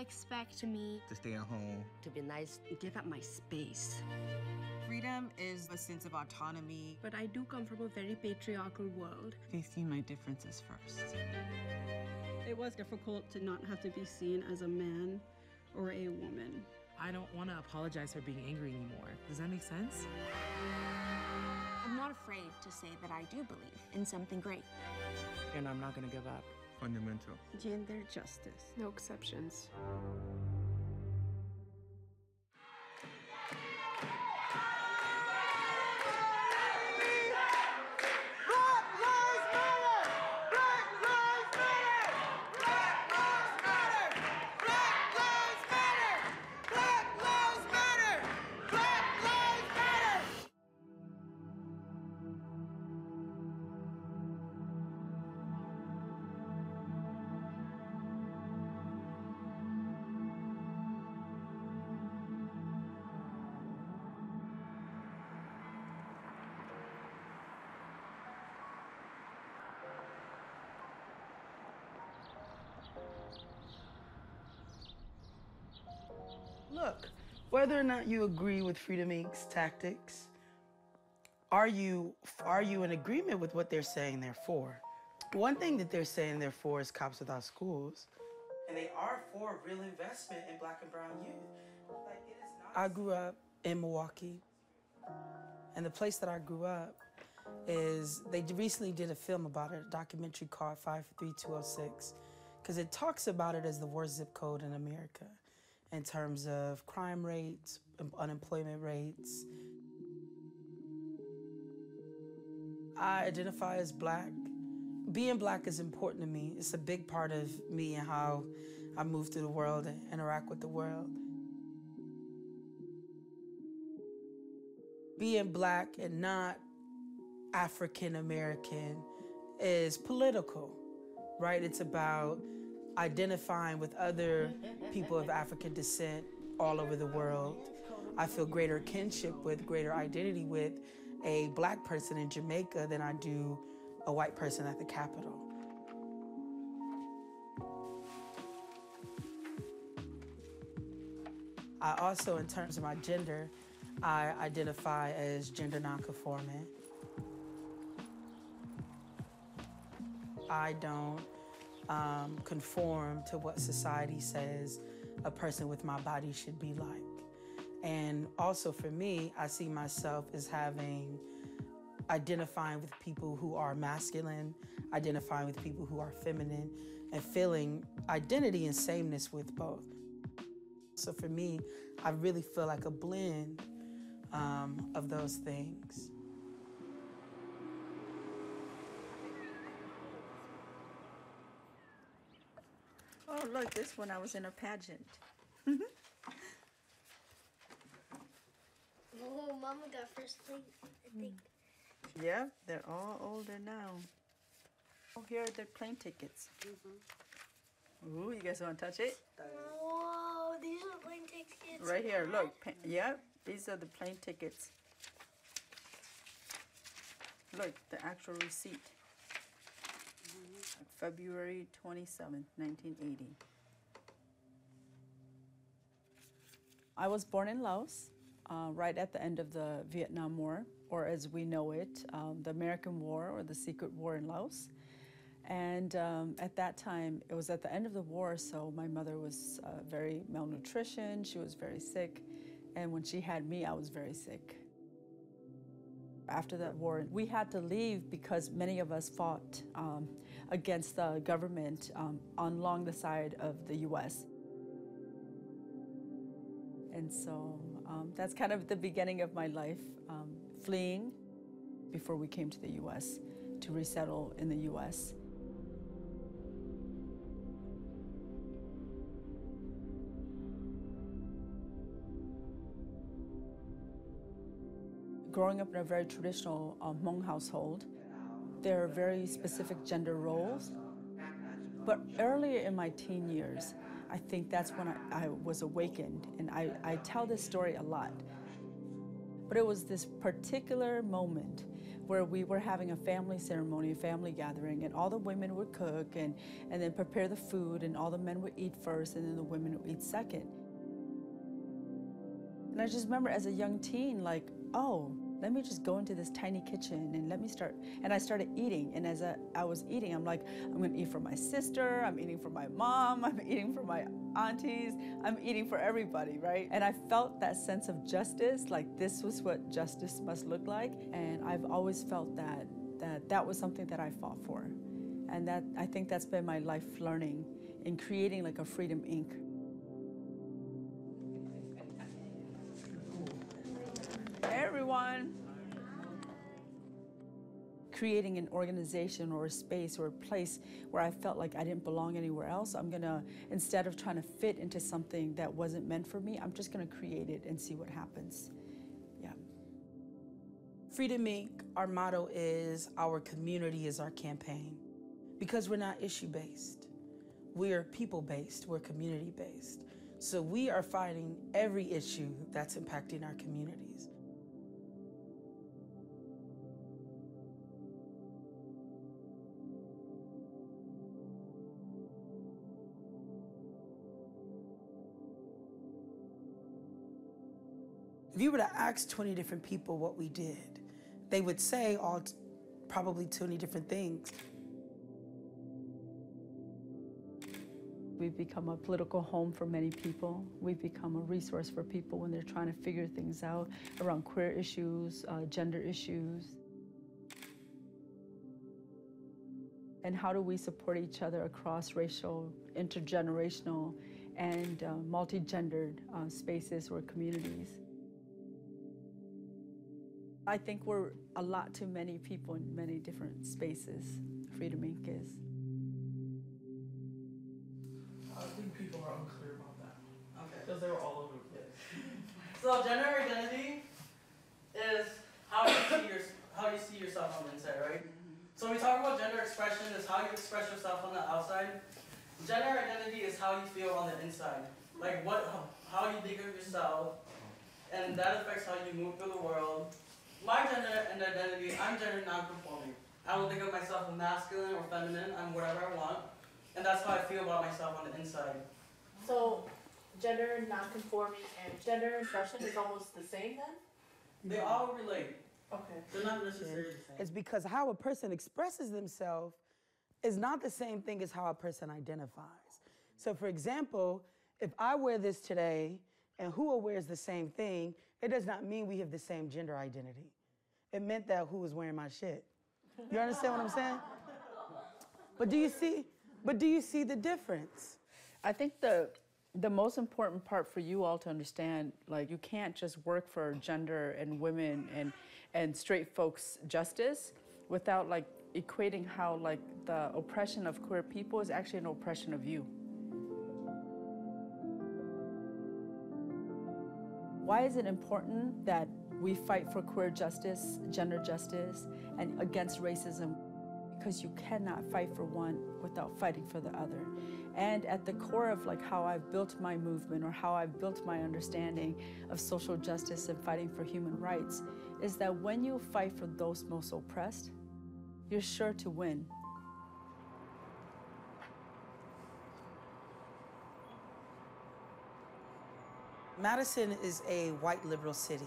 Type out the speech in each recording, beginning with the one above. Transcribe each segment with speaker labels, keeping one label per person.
Speaker 1: expect me
Speaker 2: to stay at home,
Speaker 3: to be nice, give up my space.
Speaker 4: Freedom is a sense of autonomy.
Speaker 5: But I do come from a very patriarchal world.
Speaker 4: Facing my differences first.
Speaker 5: It was difficult to not have to be seen as a man or a woman.
Speaker 6: I don't want to apologize for being angry anymore. Does that make sense?
Speaker 1: I'm not afraid to say that I do believe in something great.
Speaker 6: And I'm not going to give up.
Speaker 2: fundamental.
Speaker 5: Gender justice.
Speaker 7: No exceptions.
Speaker 8: Look, whether or not you agree with Freedom Inc.'s tactics, are you in agreement with what they're saying they're for? One thing that they're saying they're for is Cops Without Schools. And they are for real investment in Black and brown youth. Like, it is not... I grew up in Milwaukee. And the place that I grew up is, they recently did a film about it, a documentary called 53206, because it talks about it as the worst zip code in America in terms of crime rates, unemployment rates. I identify as Black. Being Black is important to me. It's a big part of me and how I move through the world and interact with the world. Being Black and not African American is political, right? It's about identifying with other people of African descent all over the world. I feel greater kinship with, greater identity with a Black person in Jamaica than I do a white person at the Capitol. I also, in terms of my gender, I identify as gender nonconforming. I don't conform to what society says a person with my body should be like. And also for me, I see myself as identifying with people who are masculine, identifying with people who are feminine, and feeling identity and sameness with both. So for me, I really feel like a blend of those things.
Speaker 9: Oh, look, this one I was in a pageant.
Speaker 1: Oh, Mama got first place, I think.
Speaker 9: Yeah, they're all older now. Oh, here are their plane tickets. Ooh, you guys want to touch it?
Speaker 1: Whoa, these are plane tickets.
Speaker 9: Right here, look. Yeah, these are the plane tickets. Look, the actual receipt. February 27, 1980. I was born in Laos, right at the end of the Vietnam War, or as we know it, the American War or the Secret War in Laos. And at that time, it was at the end of the war, so my mother was very malnutrition, she was very sick, and when she had me, I was very sick. After that war, we had to leave because many of us fought against the government along the side of the U.S. And so that's kind of the beginning of my life, fleeing before we came to the U.S. to resettle in the U.S. Growing up in a very traditional Hmong household, there are very specific gender roles. But earlier in my teen years, I think that's when I was awakened, and I tell this story a lot. But it was this particular moment where we were having a family ceremony, a family gathering, and all the women would cook and then prepare the food, and all the men would eat first, and then the women would eat second. And I just remember as a young teen, like, oh, let me just go into this tiny kitchen and let me start. And I started eating. And as I was eating, I'm like, I'm gonna eat for my sister, I'm eating for my mom, I'm eating for my aunties, I'm eating for everybody, right? And I felt that sense of justice, like this was what justice must look like. And I've always felt that was something that I fought for. And that, I think that's been my life learning in creating like a Freedom Inc. Hey everyone. Creating an organization or a space or a place where I felt like I didn't belong anywhere else, I'm gonna, instead of trying to fit into something that wasn't meant for me, I'm just gonna create it and see what happens. Yeah.
Speaker 8: Freedom Inc., our motto is, our community is our campaign. Because we're not issue-based. We're people-based, we're community-based. So we are fighting every issue that's impacting our communities. If you were to ask 20 different people what we did, they would say probably 20 different things.
Speaker 9: We've become a political home for many people. We've become a resource for people when they're trying to figure things out around queer issues, gender issues. And how do we support each other across racial, intergenerational, and multi-gendered spaces or communities? I think we're a lot to many people in many different spaces. Freedom Inc. is.
Speaker 8: I think people are unclear about that.
Speaker 2: Okay.
Speaker 8: Because they were all over the place.
Speaker 2: So gender identity is how you see yourself on the inside, right? So when we talk about gender expression, is how you express yourself on the outside. Gender identity is how you feel on the inside, like how you think of yourself, and that affects how you move through the world. My gender and identity, I'm gender non-conforming. I don't think of myself as masculine or feminine. I'm whatever I want, and that's how I feel about myself on the inside.
Speaker 7: So, gender non-conforming and gender expression is almost the same then?
Speaker 2: They all relate.
Speaker 7: Okay.
Speaker 2: They're not necessarily the same.
Speaker 8: It's because how a person expresses themselves is not the same thing as how a person identifies. So for example, if I wear this today and Hua wears the same thing, it does not mean we have the same gender identity. It meant that Hua was wearing my shit. You understand what I'm saying? But do you see the difference?
Speaker 9: I think the most important part for you all to understand, like, you can't just work for gender and women and straight folks justice without like equating how like the oppression of queer people is actually an oppression of you. Why is it important that we fight for queer justice, gender justice, and against racism? Because you cannot fight for one without fighting for the other. And at the core of like how I've built my movement or how I've built my understanding of social justice and fighting for human rights is that when you fight for those most oppressed, you're sure to win.
Speaker 8: Madison is a white liberal city,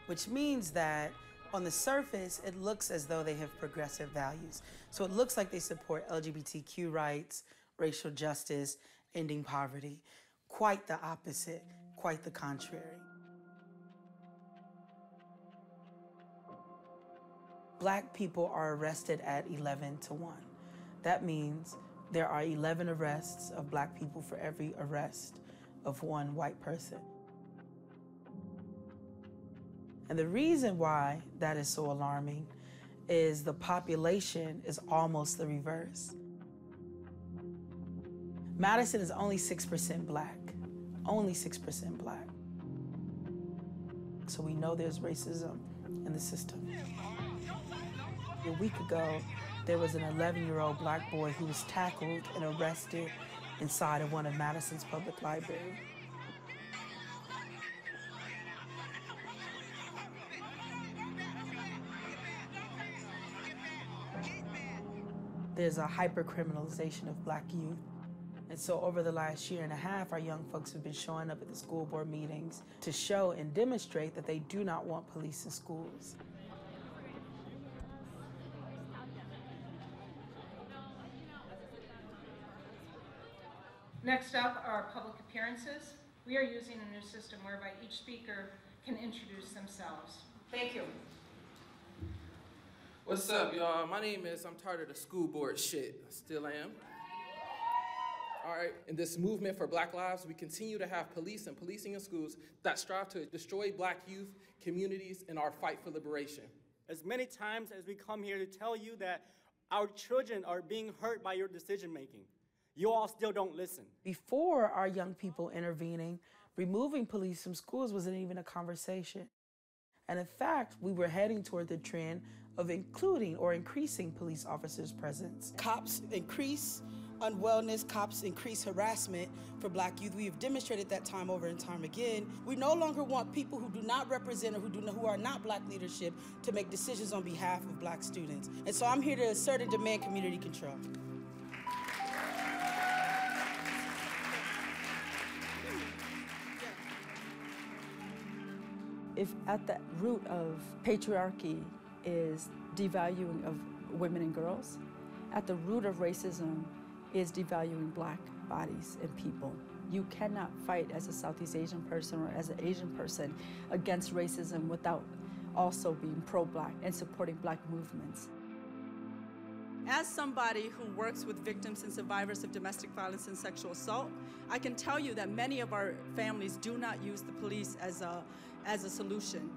Speaker 8: which means that on the surface, it looks as though they have progressive values. So it looks like they support LGBTQ rights, racial justice, ending poverty. Quite the opposite, quite the contrary. Black people are arrested at 11 to 1. That means there are 11 arrests of Black people for every arrest of one white person. And the reason why that is so alarming is the population is almost the reverse. Madison is only 6% Black, only 6% Black. So we know there's racism in the system. A week ago, there was an 11-year-old Black boy who was tackled and arrested inside of one of Madison's public libraries. there's a hyper-criminalization of Black youth. And so over the last year and a half, our young folks have been showing up at the school board meetings to show and demonstrate that they do not want police in schools.
Speaker 10: Next up are public appearances. We are using a new system whereby each speaker can introduce themselves. Thank you.
Speaker 11: What's up, y'all? My name is, I'm tired of the school board shit. I still am. All right, in this movement for Black lives, we continue to have police and policing in schools that strive to destroy Black youth, communities, and our fight for liberation.
Speaker 12: As many times as we come here to tell you that our children are being hurt by your decision making, you all still don't listen.
Speaker 8: Before our young people intervening, removing police from schools wasn't even a conversation. And in fact, we were heading toward the trend of including or increasing police officers' presence.
Speaker 13: Cops increase unwellness, cops increase harassment for Black youth. We have demonstrated that time over and time again. We no longer want people who do not represent or who are not Black leadership to make decisions on behalf of Black students. And so I'm here to assert and demand community control.
Speaker 9: If at the root of patriarchy is devaluing of women and girls, at the root of racism is devaluing Black bodies and people. You cannot fight as a Southeast Asian person or as an Asian person against racism without also being pro-Black and supporting Black movements.
Speaker 14: As somebody who works with victims and survivors of domestic violence and sexual assault, I can tell you that many of our families do not use the police as a solution.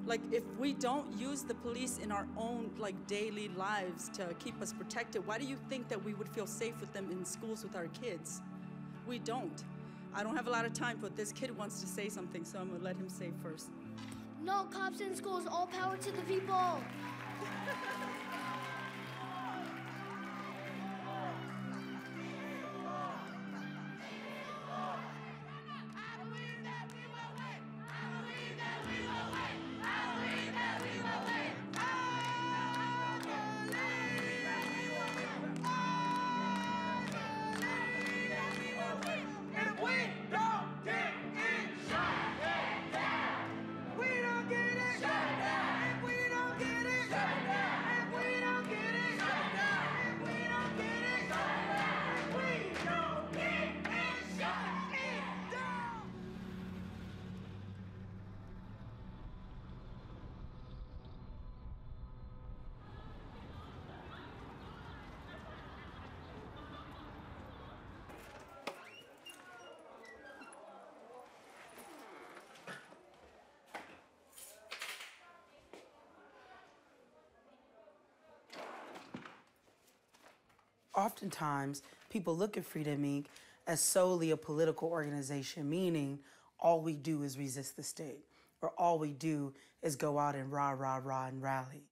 Speaker 14: Like, if we don't use the police in our own daily lives to keep us protected, why do you think that we would feel safe with them in schools with our kids? We don't. I don't have a lot of time, but this kid wants to say something, so I'm gonna let him say first.
Speaker 15: No cops in schools, all power to the people.
Speaker 8: Oftentimes, people look at Freedom Inc. as solely a political organization, meaning all we do is resist the state, or all we do is go out and rah, rah, rah, and rally.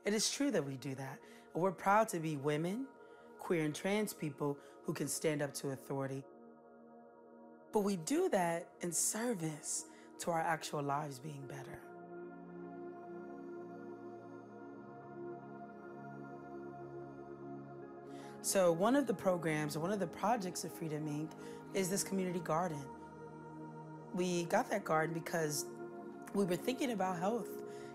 Speaker 8: It is true that we do that. We're proud to be women, queer and trans people who can stand up to authority. But we do that in service to our actual lives being better. So one of the programs, or one of the projects of Freedom Inc. is this community garden. We got that garden because we were thinking about health,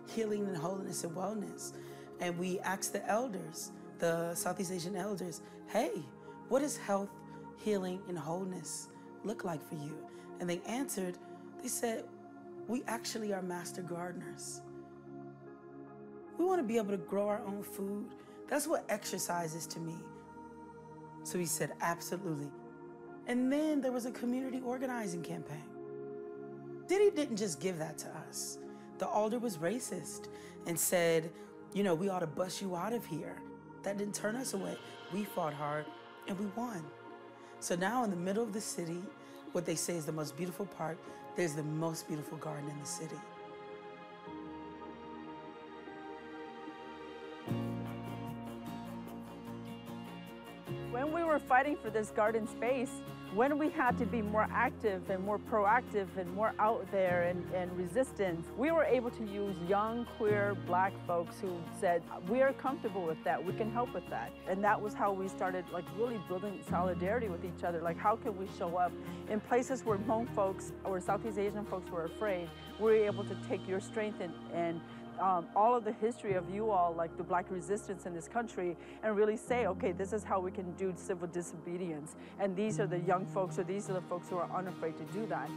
Speaker 8: healing and wholeness and wellness. And we asked the elders, the Southeast Asian elders, hey, what does health, healing, and wholeness look like for you? And they answered, they said, we actually are master gardeners. We want to be able to grow our own food. That's what exercise is to me. So we said, absolutely. And then there was a community organizing campaign. Diddy didn't just give that to us. The alder was racist and said, you know, we ought to bust you out of here. That didn't turn us away. We fought hard and we won. So now in the middle of the city, what they say is the most beautiful park, there's the most beautiful garden in the city.
Speaker 9: When we were fighting for this garden space, When we had to be more active and more proactive and more out there and resistant, we were able to use young, queer, black folks who said, we are comfortable with that, we can help with that. And that was how we started like really building solidarity with each other. Like how can we show up in places where Hmong folks or Southeast Asian folks were afraid, we're able to take your strength and all of the history of you all, like the black resistance in this country, and really say, okay, this is how we can do civil disobedience. And these are the young folks, or these are the folks who are unafraid to do that.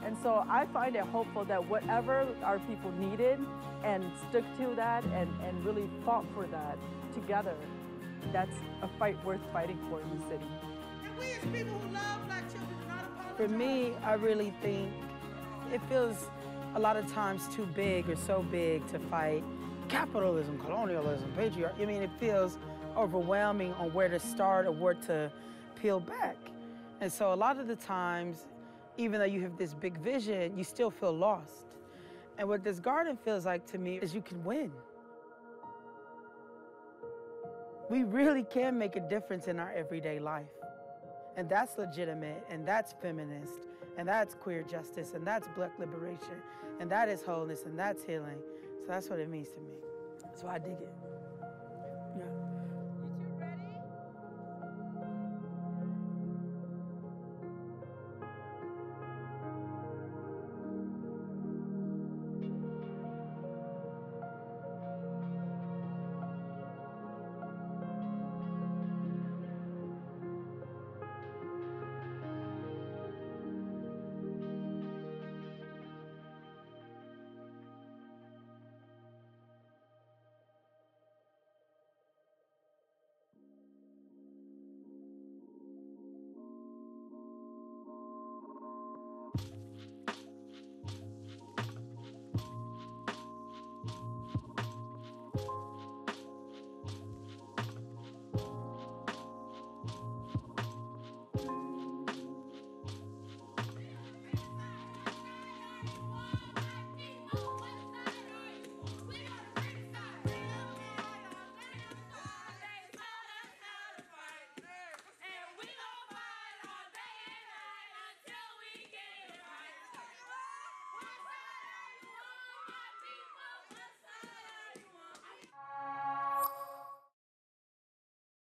Speaker 9: And so I find it hopeful that whatever our people needed and stuck to that and really fought for that together, that's a fight worth fighting for in the city.
Speaker 13: And we as people who love black children do not apologize.
Speaker 8: For me, I really think it feels a lot of times too big or so big to fight capitalism, colonialism, patriarchy. I mean, it feels overwhelming on where to start or where to peel back. And so a lot of the times, even though you have this big vision, you still feel lost. And what this garden feels like to me is you can win. We really can make a difference in our everyday life. And that's legitimate, and that's feminist, and that's queer justice, and that's black liberation, and that is wholeness, and that's healing. So that's what it means to me. That's why I dig it. Yeah.